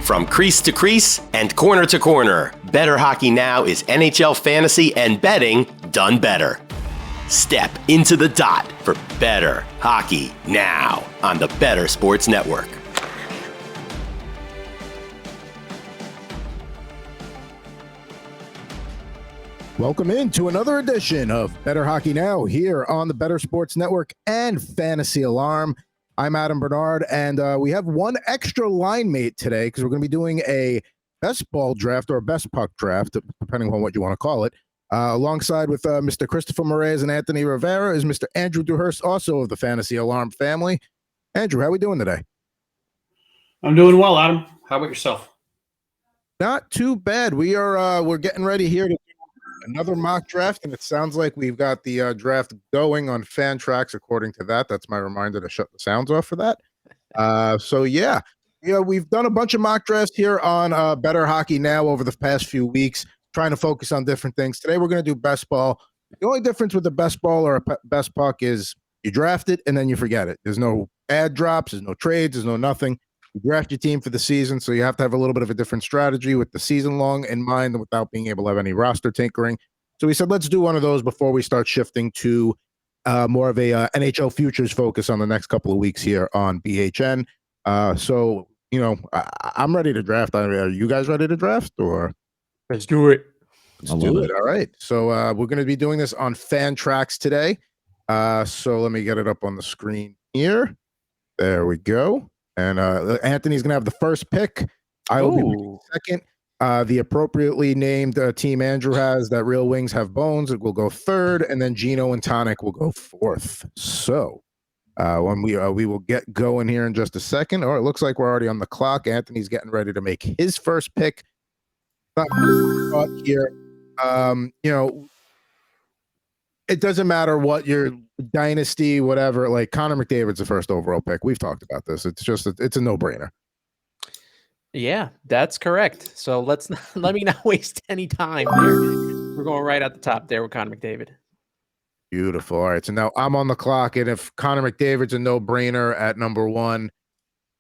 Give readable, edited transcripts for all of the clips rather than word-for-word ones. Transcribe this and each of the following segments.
From crease to crease and corner to corner, Bettor Hockey Now is NHL fantasy and betting done better. Step into the dot for Bettor Hockey Now on the Bettor Sports Network. Welcome into another edition of Bettor Hockey Now here on the Bettor Sports Network and Fantasy Alarm. I'm Adam Bernard, and we have one extra line mate today because we're going to be doing a best ball draft or a best puck draft, depending on what you want to call it. Alongside with Mr. Christopher Moraes and Anthony Rivera is Mr. Andrew Dewhirst, also of the Fantasy Alarm family. Andrew, how are we doing today? I'm doing well, Adam. How about yourself? Not too bad. We're getting ready here to another mock draft, and it sounds like we've got the draft going on Fantrax. According to that, that's my reminder to shut the sounds off for that. We've done a bunch of mock drafts here on Bettor Hockey Now over the past few weeks, trying to focus on different things. Today we're going to do best ball. The only difference with the best ball or a best puck is you draft it and then you forget it. There's no ad drops, there's no trades, there's no nothing. You draft your team for the season, so you have to have a little bit of a different strategy with the season long in mind without being able to have any roster tinkering. So we said, let's do one of those before we start shifting to more of a NHL futures focus on the next couple of weeks here on BHN. I'm ready to draft. Are you guys ready to draft? Or let's do it. Let's do it. All right. So we're going to be doing this on Fantrax today. So let me get it up on the screen here. There we go. And Anthony's going to have the first pick. I will be second. The appropriately named team Andrew has, that Real Wings Have Bones, it will go third, and then Gino and Tonic will go fourth. So when we will get going here in just a second. Or it looks like we're already on the clock. Anthony's getting ready to make his first pick. Here, it doesn't matter what your dynasty, whatever. Like Connor McDavid's the first overall pick. We've talked about this. It's a no-brainer. Yeah, that's correct. So let me not waste any time there. We're going right at the top there with Connor McDavid. Beautiful. All right, so now I'm on the clock, and if Connor McDavid's a no-brainer at number one,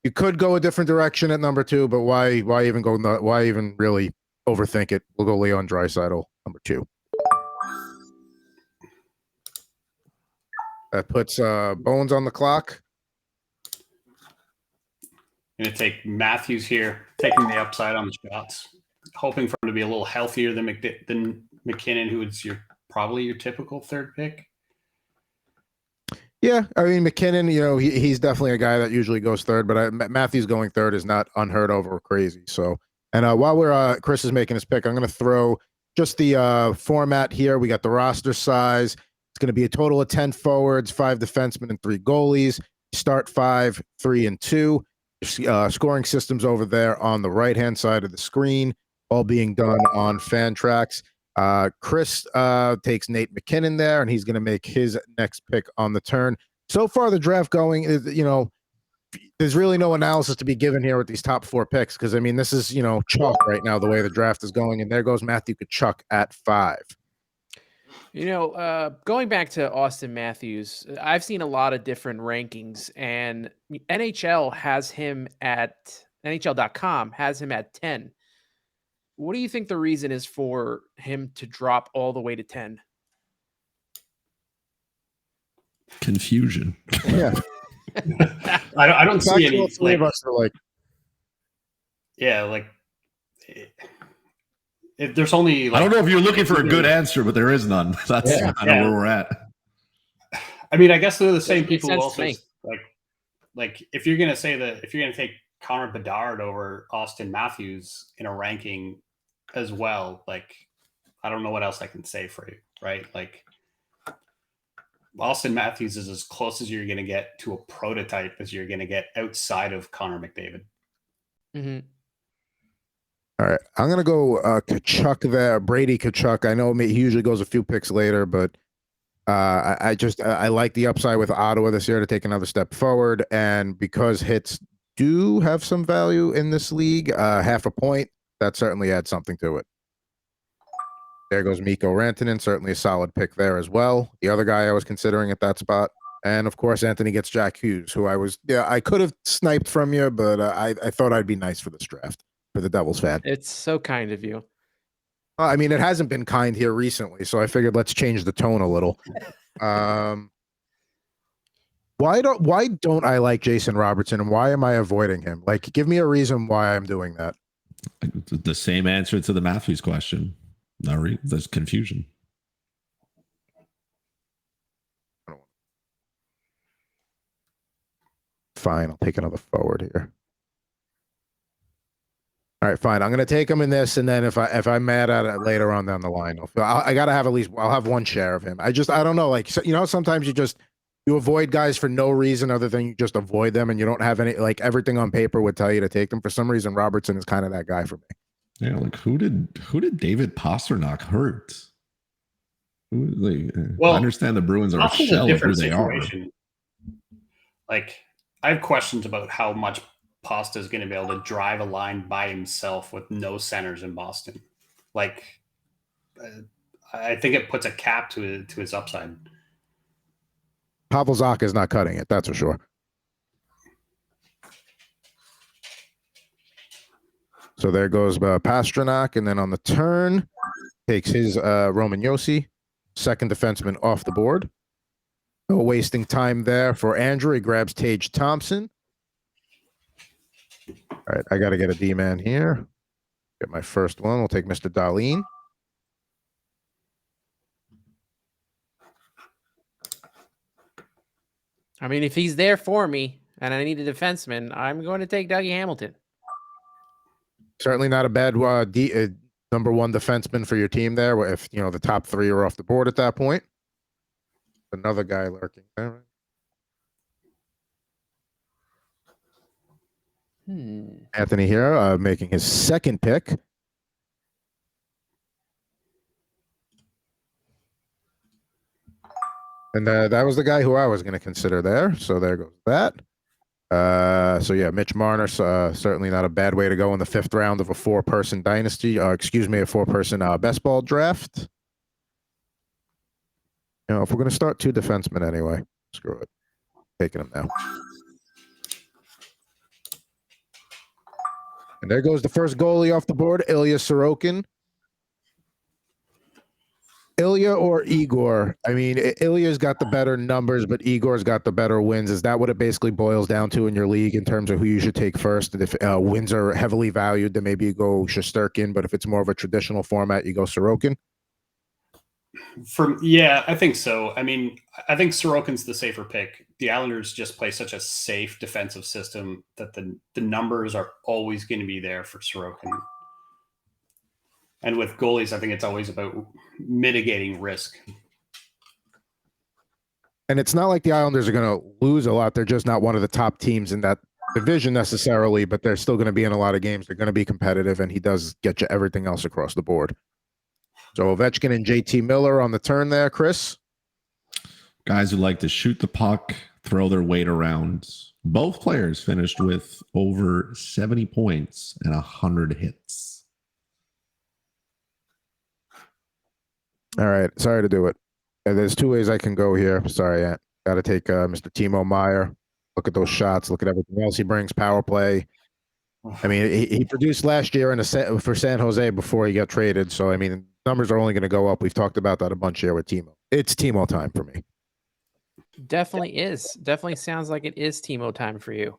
you could go a different direction at number two, but why even really overthink it? We'll go Leon Draisaitl, number two. That puts Bones on the clock. I'm going to take Matthews here, taking the upside on the shots, hoping for him to be a little healthier than McKinnon, who is probably your typical third pick. Yeah, I mean, McKinnon, he's definitely a guy that usually goes third, but Matthews going third is not unheard of or crazy. So, and while Chris is making his pick, I'm going to throw just the format here. We got the roster size. It's going to be a total of 10 forwards, 5 defensemen, and 3 goalies. Start 5, 3, and 2. Scoring systems over there on the right-hand side of the screen, all being done on Fantrax. Chris takes Nate McKinnon there, and he's going to make his next pick on the turn. So far, the draft going is, there's really no analysis to be given here with these top 4 picks because, I mean, this is, chalk right now the way the draft is going, and there goes Matthew Tkachuk at 5. Going back to Austin Matthews, I've seen a lot of different rankings, and NHL has him at NHL.com has him at 10. What do you think the reason is for him to drop all the way to 10? Confusion. Yeah. I don't see any. Three of us are like, there's only. I don't know if you're looking for a good answer, but there is none. That's kind of where we're at. I mean, I guess they're the same people who sense also like if you're gonna take Connor Bedard over Austin Matthews in a ranking as well, like I don't know what else I can say for you, right? Like Austin Matthews is as close as you're gonna get to a prototype as you're gonna get outside of Connor McDavid. Mm-hmm. All right, I'm going to go Tkachuk there, Brady Tkachuk. I know he usually goes a few picks later, but I like the upside with Ottawa this year to take another step forward. And because hits do have some value in this league, half a point, that certainly adds something to it. There goes Mikko Rantanen, certainly a solid pick there as well. The other guy I was considering at that spot. And of course, Anthony gets Jack Hughes, who I could have sniped from you, but I thought I'd be nice for this draft. for the Devils fan. It's so kind of you. I mean, it hasn't been kind here recently, so I figured let's change the tone a little. Why don't I like Jason Robertson, and why am I avoiding him? Like, give me a reason why I'm doing that. The same answer to the Matthews question. There's confusion. Fine, I'll take another forward here. All right, fine. I'm going to take him in this, and then if I'm mad at it later on down the line, I got to have I'll have one share of him. I don't know, like, you know, sometimes you avoid guys for no reason other than you just avoid them, and you don't have any, like, everything on paper would tell you to take them. For some reason, Robertson is kind of that guy for me. Yeah, like who did David Pastrnak hurt? I understand the Bruins are a shell of who they are. Like, I have questions about how much Pasta is going to be able to drive a line by himself with no centers in Boston. Like, I think it puts a cap to his upside. Pavel Zacha is not cutting it, that's for sure. So there goes Pastrnak, and then on the turn, takes his Roman Josi, second defenseman off the board. No wasting time there for Andrew. He grabs Tage Thompson. All right, I got to get a D-man here. Get my first one. We'll take Mr. Dahlin. I mean, if he's there for me and I need a defenseman, I'm going to take Dougie Hamilton. Certainly not a bad number one defenseman for your team there. If, you know, the top three are off the board at that point. Another guy lurking there. Anthony here making his second pick. And that was the guy who I was going to consider there. So there goes that. So yeah, Mitch Marner, certainly not a bad way to go in the 5th round of a 4-person dynasty. A 4-person best ball draft. You know, if we're going to start 2 defensemen anyway, screw it. Taking them now. And there goes the first goalie off the board, Ilya Sorokin. Ilya or Igor? I mean, Ilya's got the better numbers, but Igor's got the better wins. Is that what it basically boils down to in your league in terms of who you should take first? And if wins are heavily valued, then maybe you go Shesterkin. But if it's more of a traditional format, you go Sorokin. Yeah, I think so. I mean, I think Sorokin's the safer pick. The Islanders just play such a safe defensive system that the numbers are always going to be there for Sorokin. And with goalies, I think it's always about mitigating risk. And it's not like the Islanders are going to lose a lot. They're just not one of the top teams in that division necessarily, but they're still going to be in a lot of games. They're going to be competitive, and he does get you everything else across the board. So Ovechkin and JT Miller on the turn there, Chris. Guys who like to shoot the puck, throw their weight around. Both players finished with over 70 points and 100 hits. All right. Sorry to do it. There's 2 ways I can go here. Sorry, got to take Mr. Timo Meier. Look at those shots. Look at everything else he brings. Power play. I mean, he produced last year for San Jose before he got traded. So, I mean, numbers are only going to go up. We've talked about that a bunch here with Timo. It's Timo time for me. Definitely is. Definitely sounds like it is Timo time for you.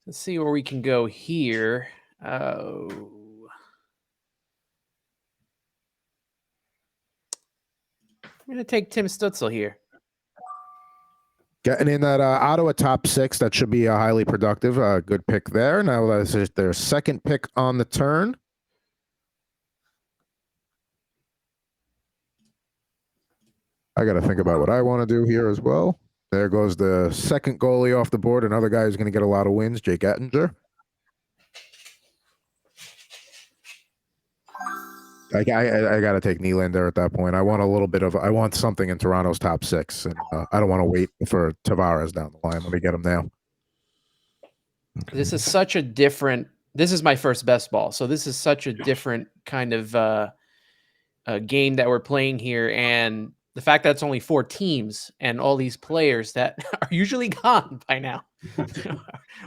Let's see where we can go here. I'm going to take Tim Stutzel here. Getting in that Ottawa top 6, that should be a highly productive. Good pick there. Now that's their second pick on the turn. I got to think about what I want to do here as well. There goes the second goalie off the board. Another guy who's going to get a lot of wins, Jake Ettinger. I got to take Nylander at that point. I want something in Toronto's top 6, and I don't want to wait for Tavares down the line. Let me get him now. Okay. This is my first best ball, so this is such a different kind of game that we're playing here, and the fact that it's only 4 teams and all these players that are usually gone by now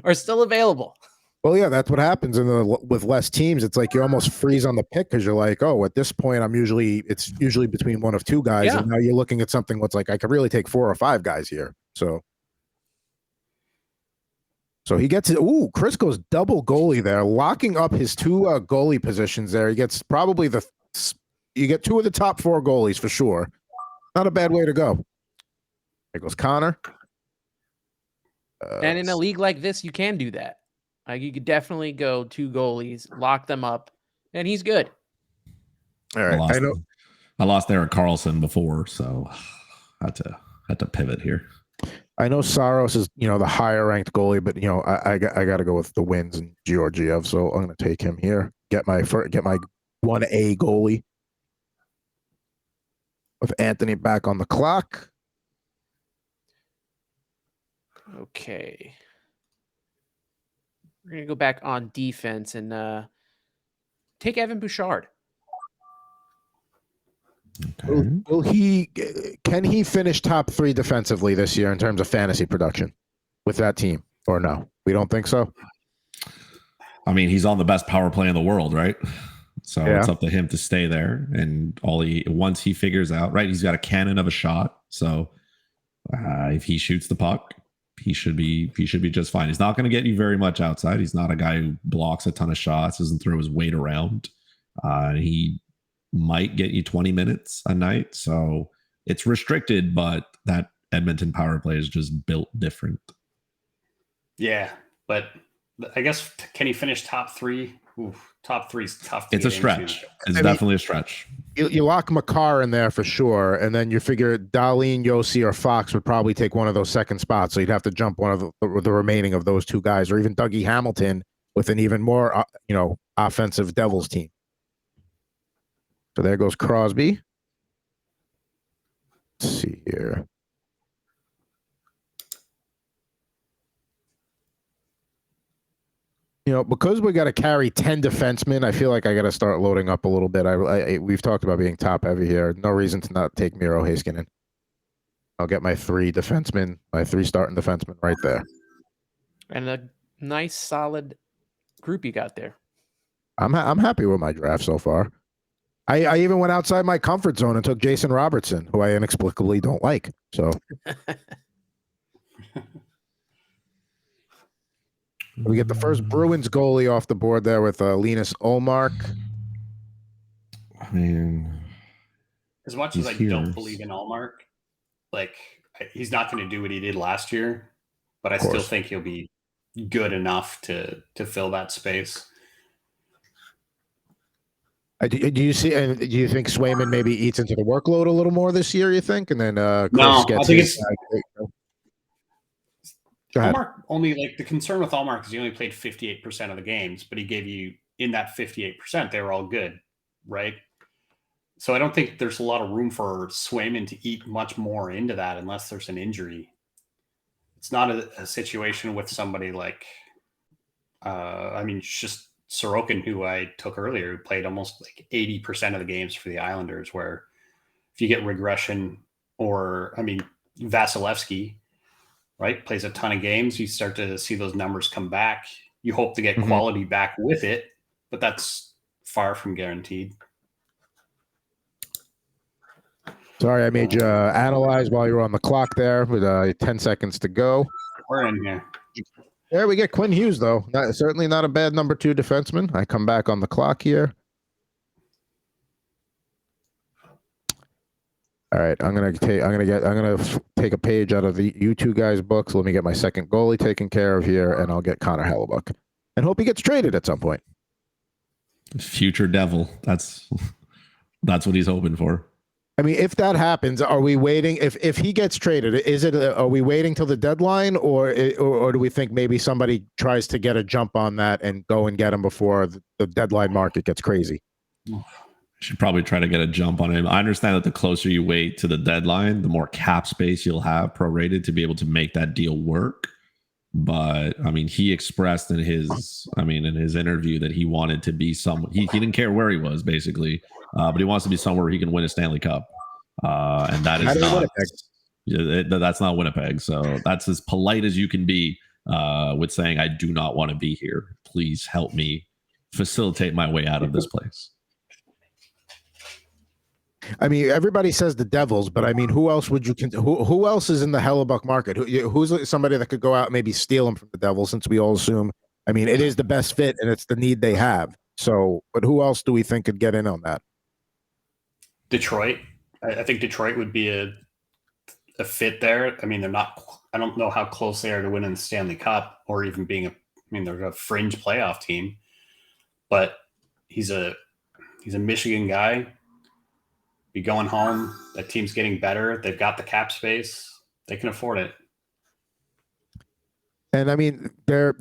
are still available. Well, yeah, that's what happens with less teams. It's like you almost freeze on the pick because you're like, oh, at this point, it's usually between one of two guys, Yeah. and now you're looking at something that's like I could really take 4 or 5 guys here. So he gets it. Ooh, Chris goes double goalie there, locking up his 2 goalie positions there. He gets probably you get 2 of the top 4 goalies for sure. Not a bad way to go. There goes Connor. And in a league like this, you can do that. Like you could definitely go 2 goalies, lock them up, and he's good. All right, I lost Eric Carlson before, so I had to pivot here. I know Saros is the higher ranked goalie, but I got to go with the Wins and Georgiev, so I'm going to take him here. Get my 1A goalie with Anthony back on the clock. Okay. We're going to go back on defense and take Evan Bouchard. Okay. Can he finish top 3 defensively this year in terms of fantasy production with that team, or no? We don't think so. I mean, he's on the best power play in the world, right? So Yeah. It's up to him to stay there. And once he figures out, right, he's got a cannon of a shot. So if he shoots the puck, he should be just fine. He's not going to get you very much outside. He's not a guy who blocks a ton of shots, doesn't throw his weight around. He might get you 20 minutes a night. So it's restricted, but that Edmonton power play is just built different. Yeah, but I guess can he finish top 3? Oof, top 3 is tough. It's a stretch. It's definitely a stretch. You lock Makar in there for sure, and then you figure Dahlin, Yossi, or Fox would probably take one of those second spots. So you'd have to jump one of the remaining of those 2 guys, or even Dougie Hamilton with an even more offensive Devils team. So there goes Crosby. Let's see here. Because we got to carry 10 defensemen, I feel like I got to start loading up a little bit. We've talked about being top heavy here. No reason to not take Miro Heiskanen. I'll get my 3 defensemen, my 3 starting defensemen right there. And a nice, solid group you got there. I'm happy with my draft so far. I even went outside my comfort zone and took Jason Robertson, who I inexplicably don't like. So we get the first Bruins goalie off the board there with Linus Ullmark. I mean, as much as I don't believe in Ullmark, like he's not going to do what he did last year, but I still think he'll be good enough to fill that space. Do you see? And do you think Swayman maybe eats into the workload a little more this year? You think, and then Chris I think it's. Ullmark only the concern with Ullmark is he only played 58% of the games, but he gave you in that 58%, they were all good, right? So I don't think there's a lot of room for Swayman to eat much more into that unless there's an injury. It's not a situation with somebody like, just Sorokin, who I took earlier, who played almost 80% of the games for the Islanders, where if you get regression or, Vasilevsky, right, plays a ton of games, you start to see those numbers come back. You hope to get quality back with it, but that's far from guaranteed. Sorry, I made you analyze while you were on the clock there with 10 seconds to go. We're in here. There we get Quinn Hughes, though. Certainly not a bad number 2 defenseman. I come back on the clock here. All right, I'm gonna take a page out of you 2 guys' books. Let me get my second goalie taken care of here, and I'll get Connor Hellebuck, and hope he gets traded at some point. Future Devil. That's what he's hoping for. I mean, if that happens, are we waiting? If he gets traded, are we waiting till the deadline, or do we think maybe somebody tries to get a jump on that and go and get him before the deadline market gets crazy? Should probably try to get a jump on him. I understand that the closer you wait to the deadline, the more cap space you'll have prorated to be able to make that deal work. But he expressed in his interview that he wanted to be he didn't care where he was basically. But he wants to be somewhere where he can win a Stanley Cup. And that is not that's not Winnipeg. So that's as polite as you can be with saying, I do not want to be here. please help me facilitate my way out of this place. I mean, everybody says the Devils, but I mean, who else would you? Who else is in the Hellebuck market? Who's somebody that could go out and maybe steal him from the Devils? Since we all assume, I mean, it is the best fit and it's the need they have. So, but who else do we think could get in on that? Detroit. I think Detroit would be a fit there. I mean, they're not. I don't know how close they are to winning the Stanley Cup or even being they're a fringe playoff team, but he's a Michigan guy. Be going home. That team's getting better. They've got the cap space. They can afford it. And I mean, they're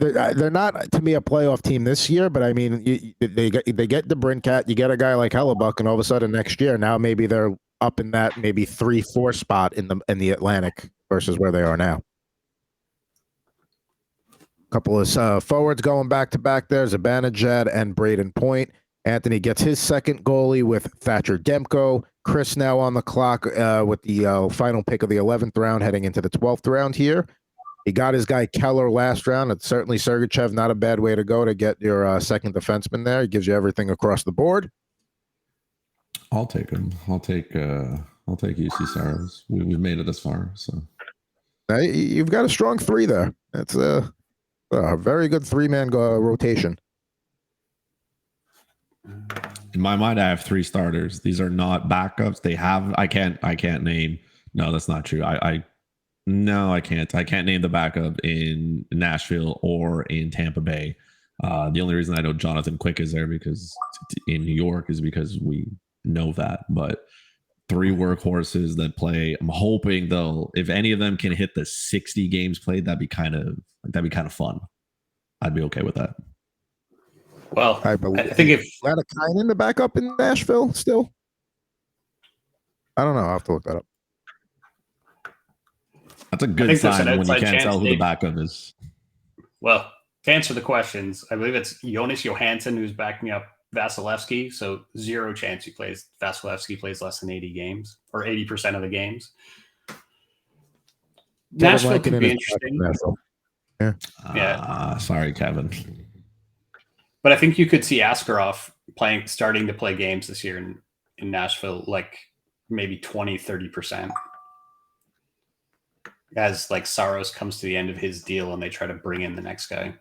not to me a playoff team this year, but I mean, they get the Brincat. You get a guy like Hellebuck, and all of a sudden next year, now maybe they're up in that maybe 3-4 spot in the Atlantic versus where they are now. A couple of forwards going back to back there, Zibanejad and Braden Point. Anthony gets his second goalie with Thatcher Demko. Chris now on the clock with the final pick of the 11th round, heading into the 12th round here. He got his guy Keller last round. It's certainly Sergachev, not a bad way to go to get your second defenseman there. He gives you everything across the board. I'll take him. I'll take UC Saros. We've made it this far, so you've got a strong three there. That's a very good three-man rotation. In my mind, I have 3 starters. These are not backups. I can't name. No, that's not true. No, I can't. I can't name the backup in Nashville or in Tampa Bay. The only reason I know Jonathan Quick is there because in New York is because we know that. But 3 workhorses that play. I'm hoping if any of them can hit the 60 games played, that'd be kind of fun. I'd be okay with that. Well, I think if Latikainen the backup in Nashville still, I don't know. I'll have to look that up. That's a good sign when you can't tell who the backup is. Well, to answer the questions, I believe it's Jonas Johansson who's backing up Vasilevsky. So 0 chance Vasilevsky plays less than 80 games or 80% of the games. Nashville could be interesting. Yeah. Sorry, Kevin. But I think you could see Askarov starting to play games this year in Nashville, like maybe 20, 30%. As like Saros comes to the end of his deal and they try to bring in the next guy.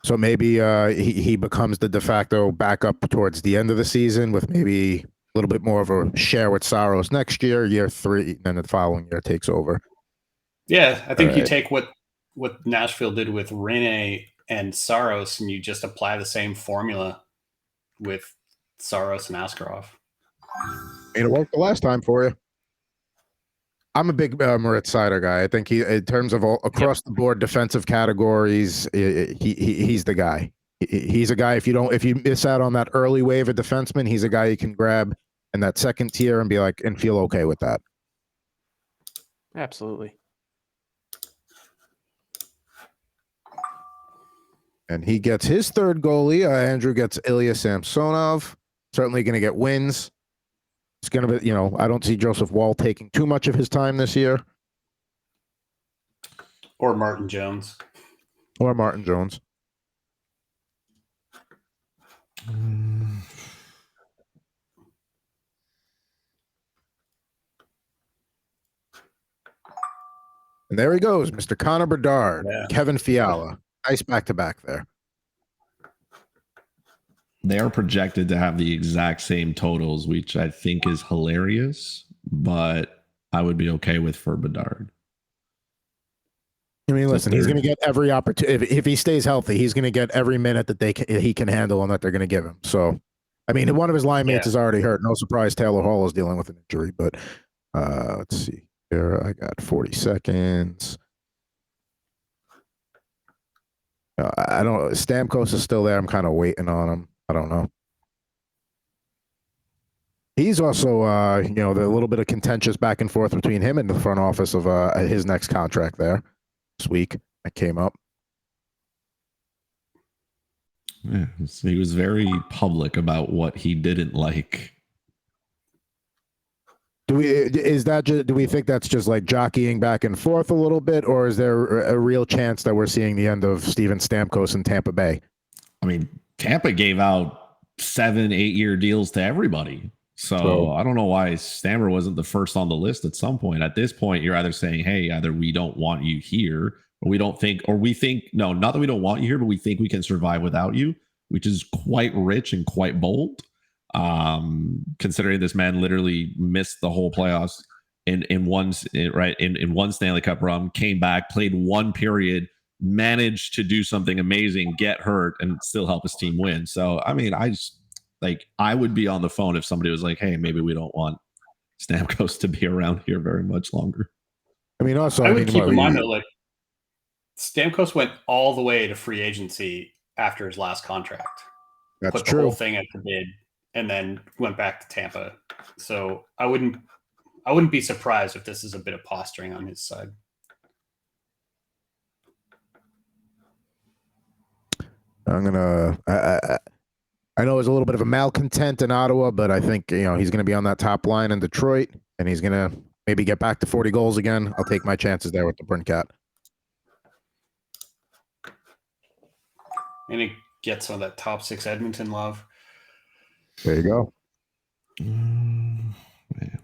So maybe he becomes the de facto backup towards the end of the season with maybe a little bit more of a share with Saros next year 3, and then the following year takes over. Yeah, I think you take what Nashville did with Rinne and Saros, and you just apply the same formula with Saros and Askarov. It worked the last time for you. I'm a big Moritz Seider guy. I think he, in terms of all across the board defensive categories, he's the guy. He's a guy. If you miss out on that early wave of defensemen, he's a guy you can grab in that second tier and be like and feel okay with that. Absolutely. And he gets his third goalie. Andrew gets Ilya Samsonov. Certainly going to get wins. It's going to be, I don't see Joseph Wall taking too much of his time this year. Or Martin Jones. And there he goes, Mr. Connor Bedard, Kevin Fiala. Nice back-to-back there. They are projected to have the exact same totals, which I think is hilarious, but I would be okay with for Bedard. I mean, listen, he's going to get every opportunity. If he stays healthy, he's going to get every minute that he can handle and that they're going to give him. So, I mean, one of his line mates is already hurt. No surprise Taylor Hall is dealing with an injury, but let's see here. I got 40 seconds. I don't. Stamkos is still there. I'm kind of waiting on him. I don't know. He's also, the little bit of contentious back and forth between him and the front office of his next contract there this week. That came up. Yeah, he was very public about what he didn't like. Do we think that's just like jockeying back and forth a little bit, or is there a real chance that we're seeing the end of Steven Stamkos in Tampa Bay? I mean, Tampa gave out 7-8 year deals to everybody. So I don't know why Stammer wasn't the first on the list at some point. At this point, you're either saying, hey, either we don't want you here, or we think, no, not that we don't want you here, but we think we can survive without you, which is quite rich and quite bold. Considering this man literally missed the whole playoffs in one Stanley Cup run, came back, played one period, managed to do something amazing, get hurt, and still help his team win. So, I mean, I would be on the phone if somebody was like, hey, maybe we don't want Stamkos to be around here very much longer. I mean, also, I would keep in mind that like Stamkos went all the way to free agency after his last contract. That's put true. The whole thing at the bid and then went back to Tampa. So I wouldn't be surprised if this is a bit of posturing on his side. I know there's a little bit of a malcontent in Ottawa, but I think he's going to be on that top line in Detroit, and he's going to maybe get back to 40 goals again. I'll take my chances there with the Bryn Cat. And he gets some of that top 6 Edmonton love. There you go. Man. I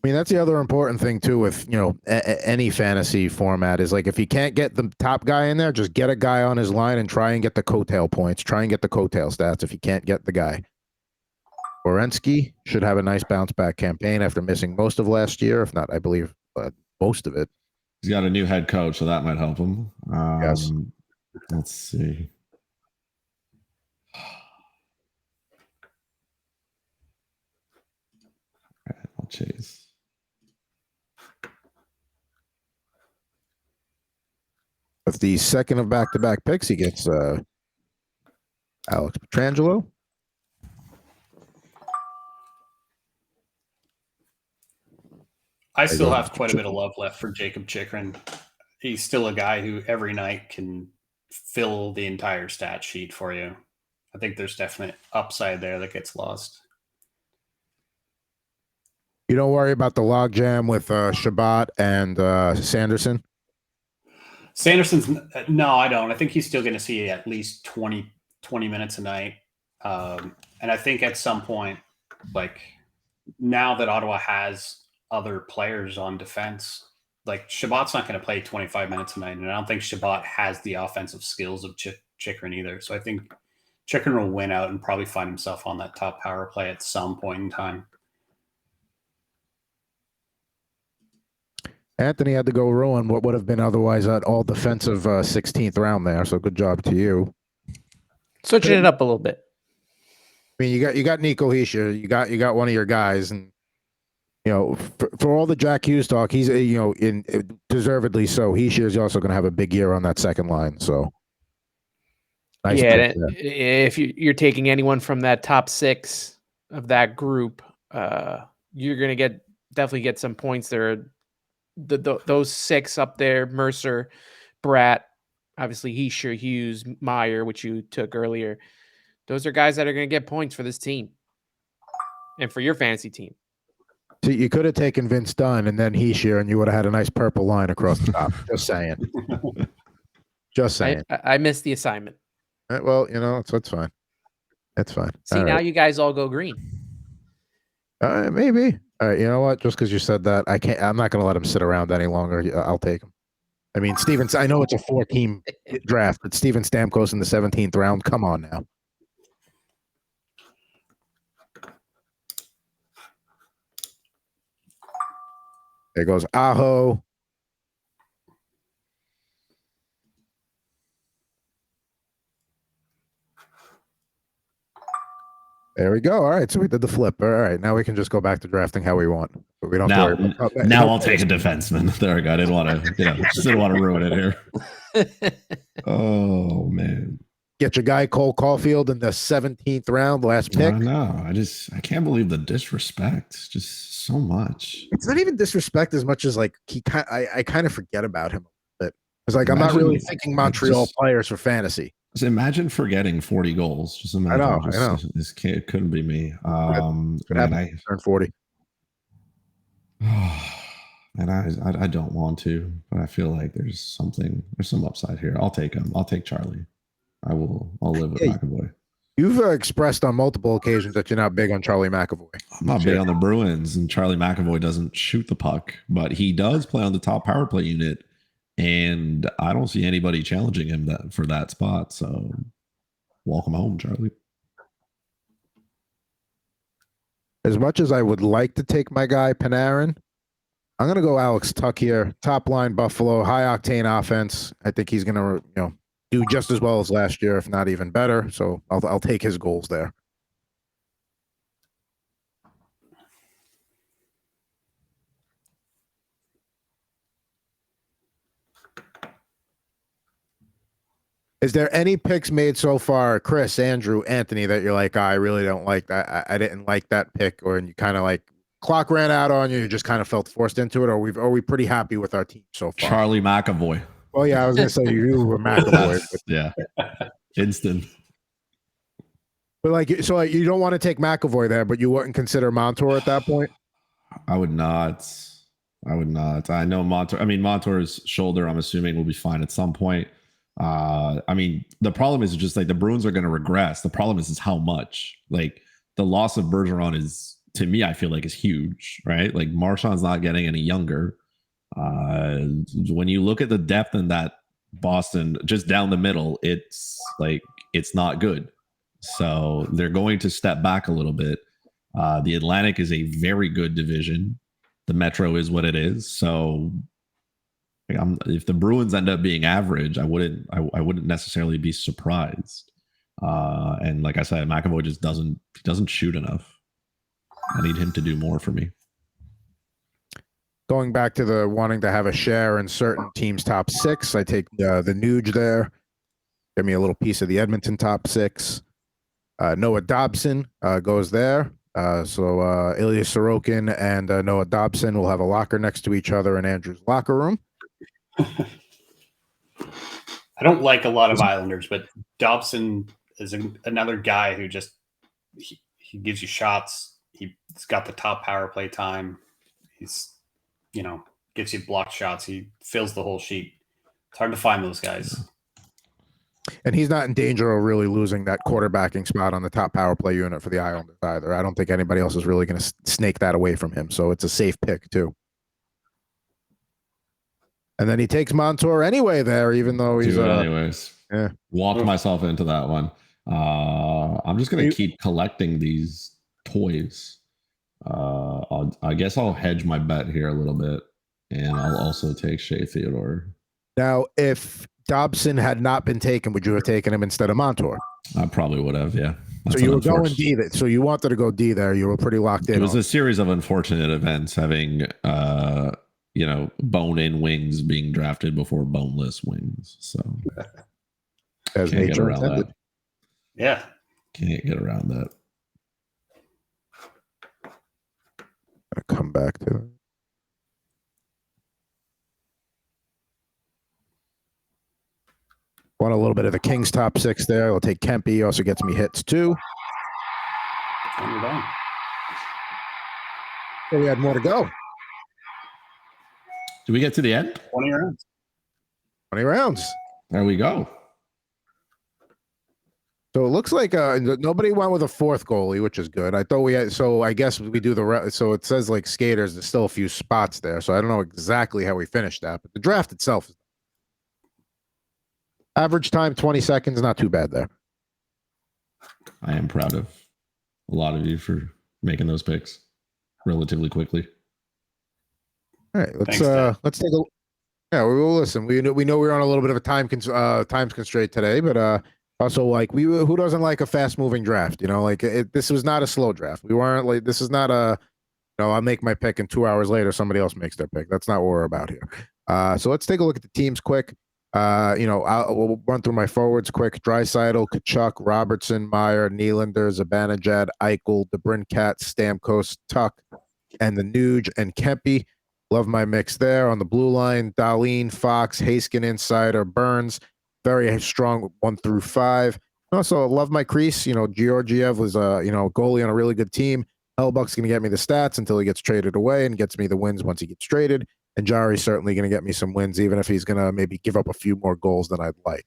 mean, that's the other important thing too with any fantasy format is like if you can't get the top guy in there, just get a guy on his line and try and get the coattail points. Try and get the coattail stats if you can't get the guy. Werenski should have a nice bounce back campaign after missing most of last year, if not, I believe most of it. He's got a new head coach, so that might help him. Yes. Let's see. All right, I'll chase. With the second of back-to-back picks, he gets Alex Pietrangelo. I still have quite a bit of love left for Jacob Chychrun. He's still a guy who every night can fill the entire stat sheet for you. I think there's definite upside there that gets lost. You don't worry about the logjam with Shabbat and Sanderson? Sanderson's no, I don't. I think he's still going to see at least 20 minutes a night. And I think at some point, like now that Ottawa has other players on defense, like Shabbat's not going to play 25 minutes a night. And I don't think Shabbat has the offensive skills of Chychrun either. So I think Chychrun will win out and probably find himself on that top power play at some point in time. Anthony had to go ruin what would have been otherwise an all defensive 16th round there. So good job to you. Switching it up a little bit. I mean, you got Nico Hischier, you got one of your guys, and for all the Jack Hughes talk, he's deservedly so. Hischier is also going to have a big year on that second line. So nice. Yeah, if you're taking anyone from that top 6 of that group, you're going to definitely get some points there. Those 6 up there: Mercer, Bratt, obviously Hischier, Hughes, Meyer, which you took earlier. Those are guys that are going to get points for this team and for your fantasy team. So you could have taken Vince Dunn and then Hischier, and you would have had a nice purple line across the top. Just saying. Just saying. I missed the assignment. Well, that's fine. That's fine. See, all now right. You guys all go green. Maybe. All right. You know what? Just because you said that, I'm not going to let him sit around any longer. I'll take him. I mean, I know it's a 4-team draft, but Steven Stamkos in the 17th round. Come on now. There goes Aho. There we go. All right, so we did the flip. All right, now we can just go back to drafting how we want. But we don't. Now I'll take a defenseman. There we go. I didn't want to, just didn't want to ruin it here. Oh man. Get your guy Cole Caulfield in the 17th round, last pick. No, I can't believe the disrespect. Just so much. It's not even disrespect as much as like I kind of forget about him a bit. It's like I'm not really thinking Montreal players for fantasy. Just imagine forgetting 40 goals. Just imagine. I know. This kid couldn't be me. I turned 40. And I don't want to, but I feel like there's some upside here. I'll take him. I'll take Charlie. I'll live with McAvoy. You've expressed on multiple occasions that you're not big on Charlie McAvoy. I'm not big on the Bruins, and Charlie McAvoy doesn't shoot the puck, but he does play on the top power play unit, and I don't see anybody challenging him for that spot. So, welcome home, Charlie. As much as I would like to take my guy Panarin, I'm going to go Alex Tuck here. Top line Buffalo, high octane offense. I think he's going to, do just as well as last year, if not even better. So I'll take his goals there. Is there any picks made so far, Chris, Andrew, Anthony, that you're like, I really don't like that. I didn't like that pick, or you kind of like clock ran out on you, you just kind of felt forced into it, or are we pretty happy with our team so far? Charlie McAvoy. Well, yeah, I was gonna say you were McAvoy. Yeah, instant. But so you don't want to take McAvoy there, but you wouldn't consider Montour at that point? I would not. I know Montour. I mean, Montour's shoulder, I'm assuming, will be fine at some point. I mean, the problem is just like the Bruins are going to regress. The problem is how much. Like the loss of Bergeron is, to me, I feel like is huge, right? Like Marchand's not getting any younger. When you look at the depth in that Boston, just down the middle, it's not good. So they're going to step back a little bit. The Atlantic is a very good division. The Metro is what it is. So if the Bruins end up being average, I wouldn't necessarily be surprised. And like I said, McAvoy just doesn't shoot enough. I need him to do more for me. Going back to the wanting to have a share in certain teams' top six, I take the Nuge there. Give me a little piece of the Edmonton top six. Noah Dobson goes there. So Ilya Sorokin and Noah Dobson will have a locker next to each other in Andrew's locker room. I don't like a lot of Islanders, but Dobson is another guy who just he gives you shots. He's got the top power play time. He's gets you blocked shots. He fills the whole sheet. It's hard to find those guys. And he's not in danger of really losing that quarterbacking spot on the top power play unit for the Islanders either. I don't think anybody else is really going to snake that away from him. So it's a safe pick too. And then he takes Montour anyway there, even though he's anyways. Yeah. Walked myself into that one. I'm just going to keep collecting these toys. I guess I'll hedge my bet here a little bit, and I'll also take Shea Theodore. Now, if Dobson had not been taken, would you have taken him instead of Montour? I probably would have, yeah. So you were going D. So you wanted to go D there. You were pretty locked in. It was a series of unfortunate events, having bone-in wings being drafted before boneless wings. So as nature intended. That. Yeah, can't get around that. I'll come back to it. Want a little bit of the Kings top six there. I'll take Kempe. He also gets me hits too. And we're done. So we had more to go. Did we get to the end? 20 rounds. 20 rounds. There we go. So it looks like nobody went with a fourth goalie, which is good. I thought we had, so I guess we do so it says like skaters, there's still a few spots there. So I don't know exactly how we finished that, but the draft itself, average time, 20 seconds, not too bad there. I am proud of a lot of you for making those picks relatively quickly. All right, let's take a, yeah, we will listen. We know we're on a little bit of a time constraint today, but also, like, who doesn't like a fast-moving draft? This was not a slow draft. We weren't like, this is not a, I'll make my pick and 2 hours later somebody else makes their pick. That's not what we're about here. So let's take a look at the teams quick. We'll run through my forwards quick. Draisaitl, Kachuk, Robertson, Meyer, Nylander, Zibanejad, Eichel, DeBrincat, Stamkos, Tuck, and the Nuge and Kempe. Love my mix there. On the blue line, Dahlin, Fox, Haskin, Insider, Burns. Very strong 1 through 5. Also, love my crease. Georgiev was a goalie on a really good team. Hellbuck's going to get me the stats until he gets traded away and gets me the wins once he gets traded. And Jari's certainly going to get me some wins, even if he's going to maybe give up a few more goals than I'd like.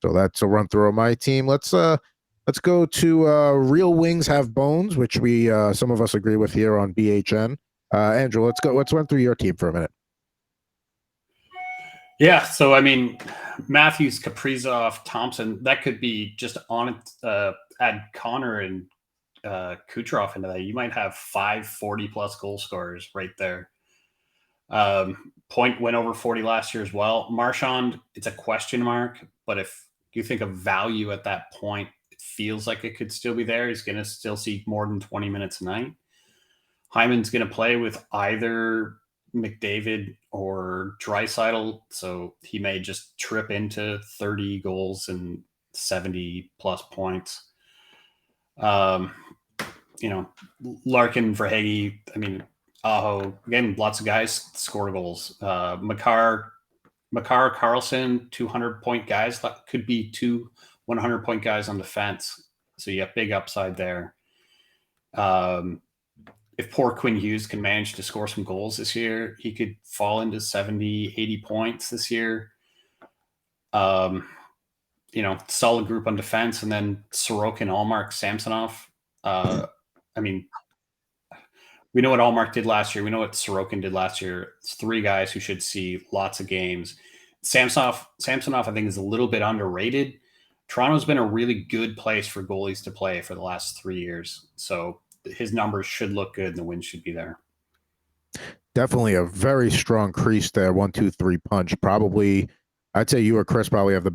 So that's a run through of my team. Let's go to Real Wings Have Bones, which we some of us agree with here on BHN. Andrew, let's run through your team for a minute. Yeah, so I mean, Matthews, Kaprizov, Thompson, that could be just on it. Add Connor and Kucherov into that. You might have 5 40-plus goal scorers right there. Point went over 40 last year as well. Marchand, it's a question mark, but if you think of value at that point, it feels like it could still be there. He's going to still see more than 20 minutes a night. Hyman's going to play with either McDavid or Draisaitl, so he may just trip into 30 goals and 70 plus points. Larkin, Verhaeghe, I mean, Aho, again, lots of guys score goals. Makar, Carlson, 200-point guys. That could be 2 100-point guys on defense. So you have big upside there. If poor Quinn Hughes can manage to score some goals this year, he could fall into 70, 80 points this year. Solid group on defense, and then Sorokin, Allmark, Samsonov. I mean, we know what Allmark did last year. We know what Sorokin did last year. It's 3 guys who should see lots of games. Samsonov, I think, is a little bit underrated. Toronto's been a really good place for goalies to play for the last 3 years. So his numbers should look good and the wins should be there. Definitely a very strong crease there. 1, 2, 3 punch. Probably, I'd say you or Chris probably have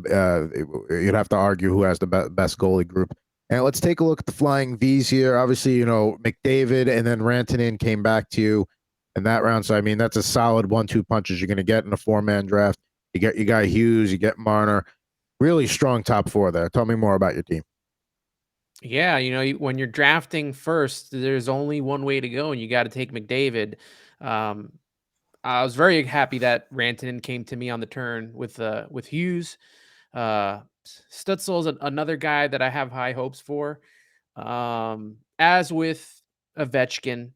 you'd have to argue who has the best goalie group. And let's take a look at the Flying V's here. Obviously, McDavid and then Rantanen came back to you in that round. So, I mean, that's a solid 1-2 punches you're going to get in a 4-man draft. You get your guy Hughes, you get Marner. Really strong top 4 there. Tell me more about your team. Yeah, when you're drafting first, there's only one way to go, and you got to take McDavid. I was very happy that Rantanen came to me on the turn with Hughes. Stutzel's another guy that I have high hopes for. As with Ovechkin,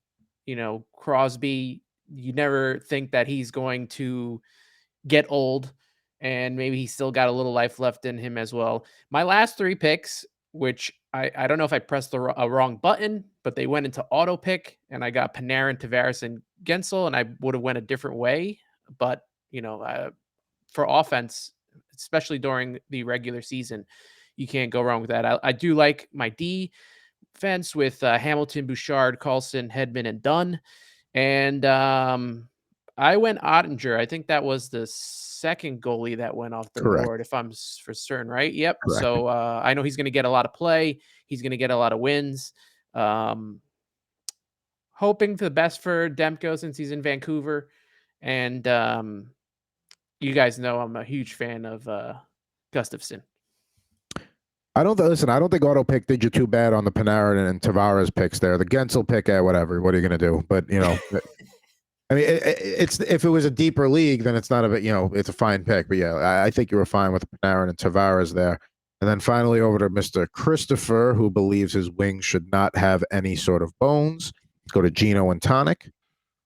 Crosby, you never think that he's going to get old, and maybe he's still got a little life left in him as well. My last 3 picks, which I don't know if I pressed a wrong button, but they went into auto pick, and I got Panarin, Tavares, and Gensel, and I would have went a different way. But, for offense, especially during the regular season, you can't go wrong with that. I do like my defense with Hamilton, Bouchard, Carlson, Hedman, and Dunn. And I went Ottinger. I think that was the second goalie that went off the board, if I'm for certain, right? Yep. Correct. So I know he's going to get a lot of play. He's going to get a lot of wins. Hoping for the best for Demko since he's in Vancouver. And you guys know I'm a huge fan of Gustafsson. I don't think auto pick did you too bad on the Panarin and Tavares picks there. The Gensel pick, whatever. What are you going to do? But, I mean, it's if it was a deeper league, then it's not a bit, it's a fine pick. But yeah, I think you were fine with Panarin and Tavares there. And then finally over to Mr. Christopher, who believes his wings should not have any sort of bones. Let's go to Gino and Tonic.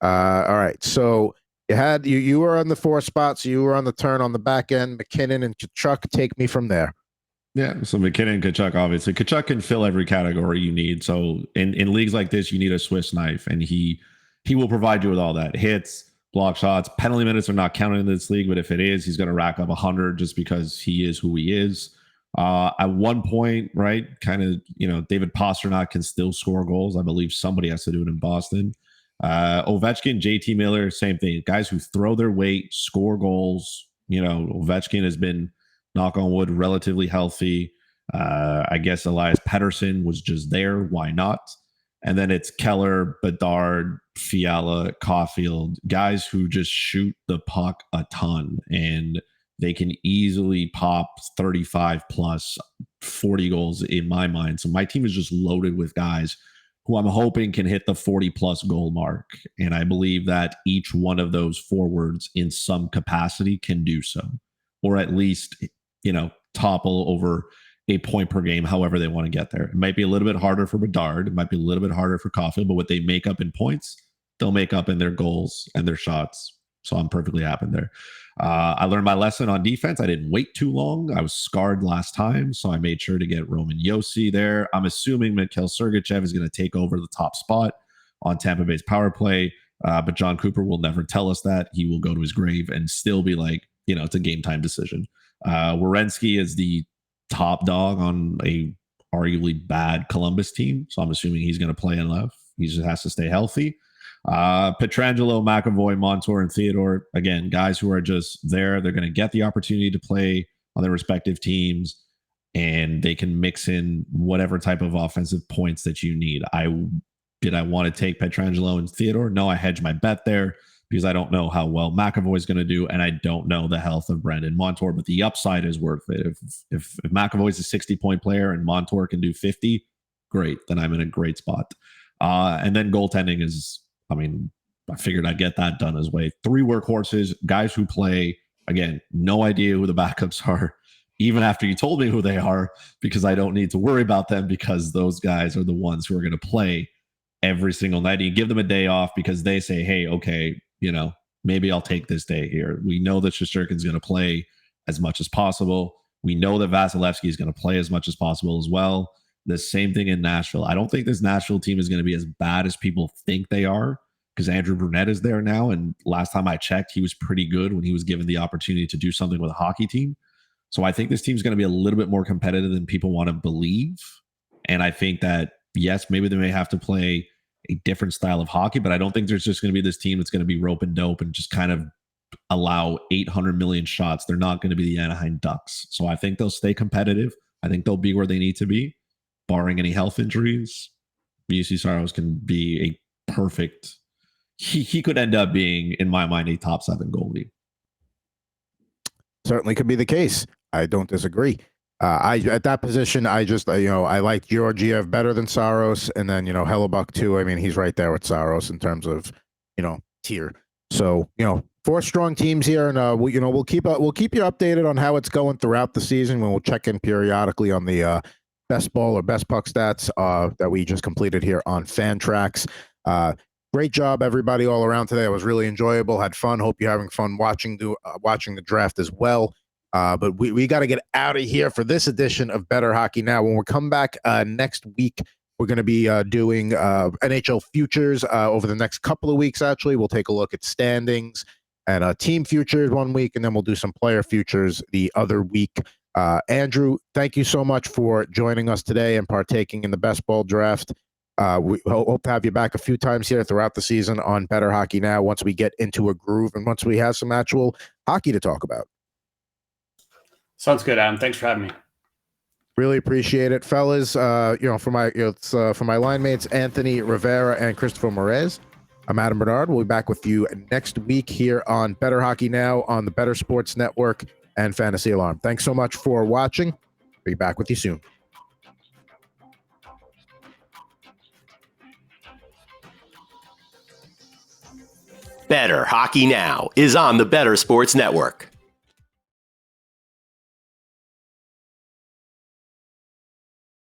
All right. So you were on the 4 spots. You were on the turn on the back end. McKinnon and Tkachuk, take me from there. Yeah, so McKinnon, Tkachuk, obviously. Tkachuk can fill every category you need. So in leagues like this, you need a Swiss knife, and he will provide you with all that. Hits, block shots, penalty minutes are not counted in this league, but if it is, he's going to rack up 100 just because he is who he is. At one point, right, kind of, David Pastrnak can still score goals. I believe somebody has to do it in Boston. Ovechkin, JT Miller, same thing. Guys who throw their weight, score goals. Ovechkin has been, knock on wood, relatively healthy. I guess Elias Pettersson was just there. Why not? And then it's Keller, Bedard, Fiala, Caulfield, guys who just shoot the puck a ton, and they can easily pop 35 plus 40 goals in my mind. So my team is just loaded with guys who I'm hoping can hit the 40 plus goal mark. And I believe that each one of those forwards in some capacity can do so, or at least, topple over a point per game, however they want to get there. It might be a little bit harder for Bedard. It might be a little bit harder for Caulfield, but what they make up in points, they'll make up in their goals and their shots. So I'm perfectly happy there. I learned my lesson on defense. I didn't wait too long. I was scarred last time, so I made sure to get Roman Josi there. I'm assuming Mikhail Sergachev is going to take over the top spot on Tampa Bay's power play, but John Cooper will never tell us that. He will go to his grave and still be like, it's a game time decision. Werenski is the top dog on a arguably bad Columbus team, so I'm assuming he's going to play enough. He just has to stay healthy. Pietrangelo, McAvoy, Montour, and Theodore, again, guys who are just there. They're going to get the opportunity to play on their respective teams, and they can mix in whatever type of offensive points that you need. Did I want to take Pietrangelo and Theodore? No, I hedged my bet there because I don't know how well McAvoy is going to do, and I don't know the health of Brandon Montour, but the upside is worth it. If McAvoy is a 60-point player and Montour can do 50, great. Then I'm in a great spot. And then goaltending is, I figured I'd get that done as well. 3 workhorses, guys who play, again, no idea who the backups are, even after you told me who they are, because I don't need to worry about them because those guys are the ones who are going to play every single night. You give them a day off because they say, hey, okay, maybe I'll take this day here. We know that Shesterkin's going to play as much as possible. We know that Vasilevsky is going to play as much as possible as well. The same thing in Nashville. I don't think this Nashville team is going to be as bad as people think they are because Andrew Brunette is there now. And last time I checked, he was pretty good when he was given the opportunity to do something with a hockey team. So I think this team is going to be a little bit more competitive than people want to believe. And I think that, yes, maybe they may have to play a different style of hockey, but I don't think there's just going to be this team that's going to be rope and dope and just kind of allow 800 million shots. They're not going to be the Anaheim Ducks. So I think they'll stay competitive. I think they'll be where they need to be. Barring any health injuries, UC Saros can be a perfect. He could end up being, in my mind, a top 7 goalie. Certainly could be the case. I don't disagree. At that position, I just I like Georgiev better than Saros, and then Hellebuck too. He's right there with Saros in terms of tier. So 4 strong teams here, and we'll keep you updated on how it's going throughout the season. We'll check in periodically on the best ball or best puck stats that we just completed here on Fantrax. Great job, everybody, all around today. It was really enjoyable. Had fun. Hope you're having fun watching the draft as well. But we got to get out of here for this edition of Bettor Hockey Now. When we come back next week, we're going to be doing NHL futures over the next couple of weeks. Actually, we'll take a look at standings and team futures one week, and then we'll do some player futures the other week. Andrew, thank you so much for joining us today and partaking in the best ball draft. We hope to have you back a few times here throughout the season on Bettor Hockey Now once we get into a groove and once we have some actual hockey to talk about. Sounds good, Adam. Thanks for having me. Really appreciate it, fellas. For my line mates, Anthony Rivera and Christopher Moraes, I'm Adam Bernard. We'll be back with you next week here on Bettor Hockey Now on the Bettor Sports Network and Fantasy Alarm. Thanks so much for watching. Be back with you soon. Bettor Hockey Now is on the Bettor Sports Network.